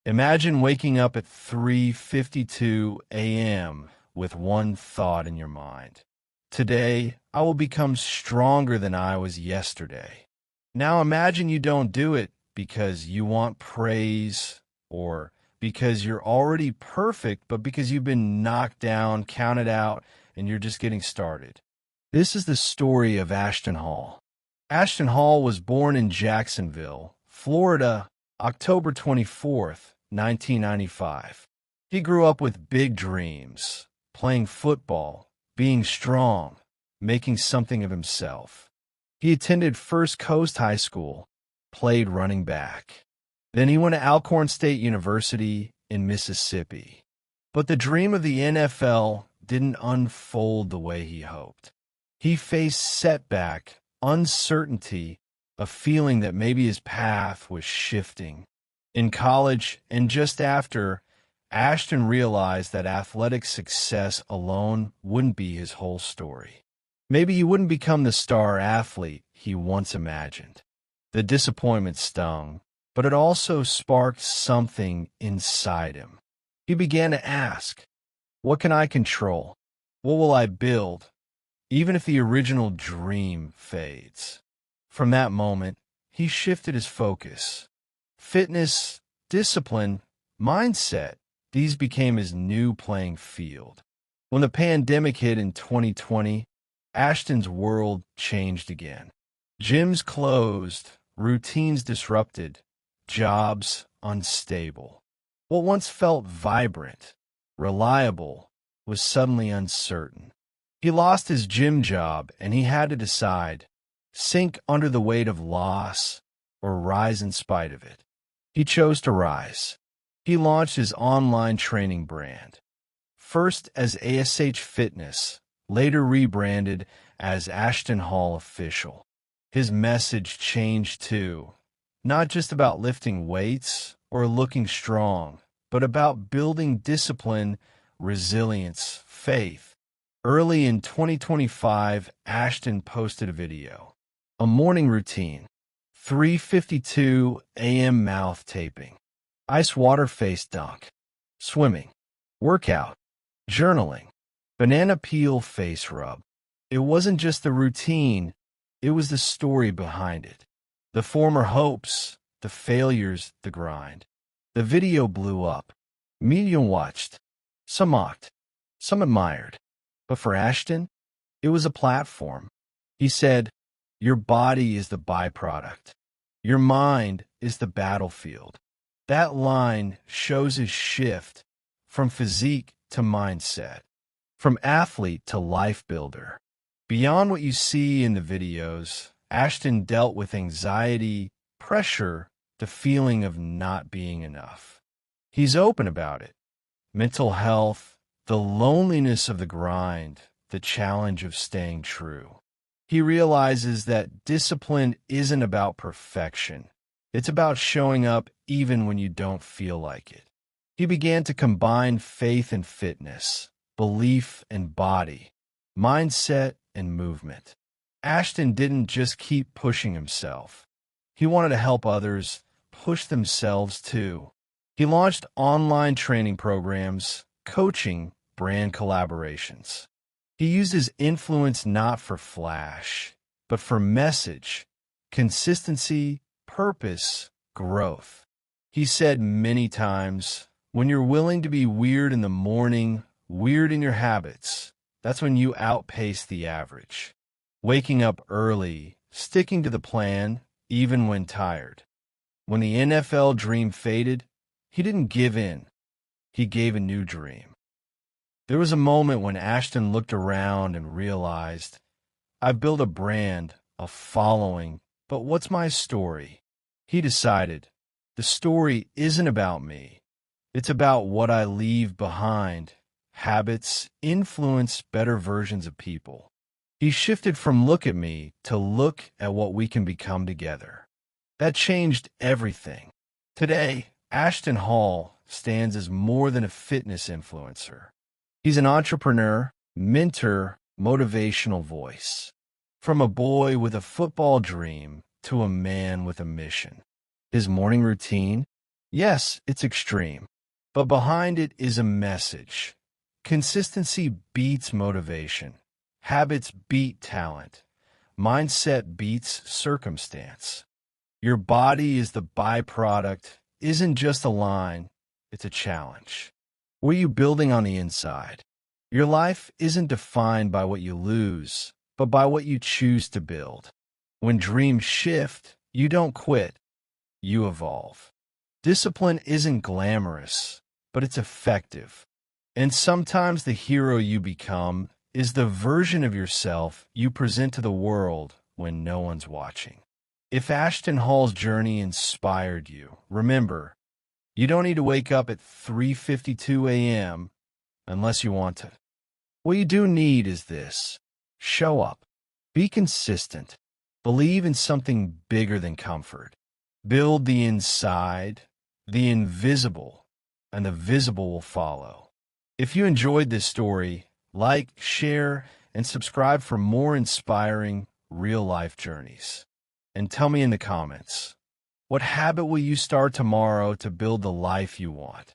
Imagine waking up at 3:52 a.m. with one thought in your mind. Today, I will become stronger than I was yesterday. Now imagine you don't do it because you want praise or because you're already perfect, but because you've been knocked down, counted out, and you're just getting started. This is the story of Ashton Hall. Ashton Hall was born in Jacksonville, Florida, October 24th, 1995. He grew up with big dreams, playing football, being strong, making something of himself. He attended First Coast High School, played running back. Then he went to Alcorn State University in Mississippi. But the dream of the NFL didn't unfold the way he hoped. He faced setback, uncertainty, a feeling that maybe his path was shifting. In college, and just after, Ashton realized that athletic success alone wouldn't be his whole story. Maybe he wouldn't become the star athlete he once imagined. The disappointment stung, but it also sparked something inside him. He began to ask, what can I control? What will I build? Even if the original dream fades. From that moment, he shifted his focus. Fitness, discipline, mindset, these became his new playing field. When the pandemic hit in 2020, Ashton's world changed again. Gyms closed, routines disrupted, jobs unstable. What once felt vibrant, reliable, was suddenly uncertain. He lost his gym job and he had to decide, sink under the weight of loss or rise in spite of it. He chose to rise. He launched his online training brand, first as ASH Fitness, later rebranded as Ashton Hall Official. His message changed too, not just about lifting weights or looking strong, but about building discipline, resilience, faith. Early in 2025, Ashton posted a video, a morning routine, 3:52 a.m. mouth taping, ice water face dunk, swimming, workout, journaling, banana peel face rub. It wasn't just the routine, it was the story behind it. The former hopes, the failures, the grind. The video blew up. Media watched. Some mocked. Some admired. But for Ashton, it was a platform. He said, your body is the byproduct. Your mind is the battlefield. That line shows his shift from physique to mindset, from athlete to life builder. Beyond what you see in the videos, Ashton dealt with anxiety, pressure, the feeling of not being enough. He's open about it. Mental health, the loneliness of the grind, the challenge of staying true. He realizes that discipline isn't about perfection. It's about showing up even when you don't feel like it. He began to combine faith and fitness, belief and body, mindset and movement. Ashton didn't just keep pushing himself. He wanted to help others push themselves too. He launched online training programs, coaching, brand collaborations. He used his influence not for flash, but for message, consistency, purpose, growth. He said many times, when you're willing to be weird in the morning, weird in your habits, that's when you outpace the average. Waking up early, sticking to the plan, even when tired. When the NFL dream faded, he didn't give in. He gave a new dream. There was a moment when Ashton looked around and realized, I've built a brand, a following, but what's my story? He decided, the story isn't about me. It's about what I leave behind, habits, influence, better versions of people. He shifted from look at me to look at what we can become together. That changed everything. Today, Ashton Hall stands as more than a fitness influencer. He's an entrepreneur, mentor, motivational voice. From a boy with a football dream to a man with a mission. His morning routine, Yes, it's extreme, but behind it is a message. Consistency beats motivation. Habits beat talent. Mindset beats circumstance. Your body is the byproduct, isn't just a line, it's a challenge. What are you building on the inside? Your life isn't defined by what you lose, but by what you choose to build. When dreams shift, you don't quit, you evolve. Discipline isn't glamorous, but it's effective. And sometimes the hero you become is the version of yourself you present to the world when no one's watching. If Ashton Hall's journey inspired you, remember, you don't need to wake up at 3:52 a.m. unless you want to. What you do need is this. Show up. Be consistent. Believe in something bigger than comfort. Build the inside, the invisible, and the visible will follow. If you enjoyed this story, like, share, and subscribe for more inspiring, real-life journeys. And tell me in the comments, what habit will you start tomorrow to build the life you want?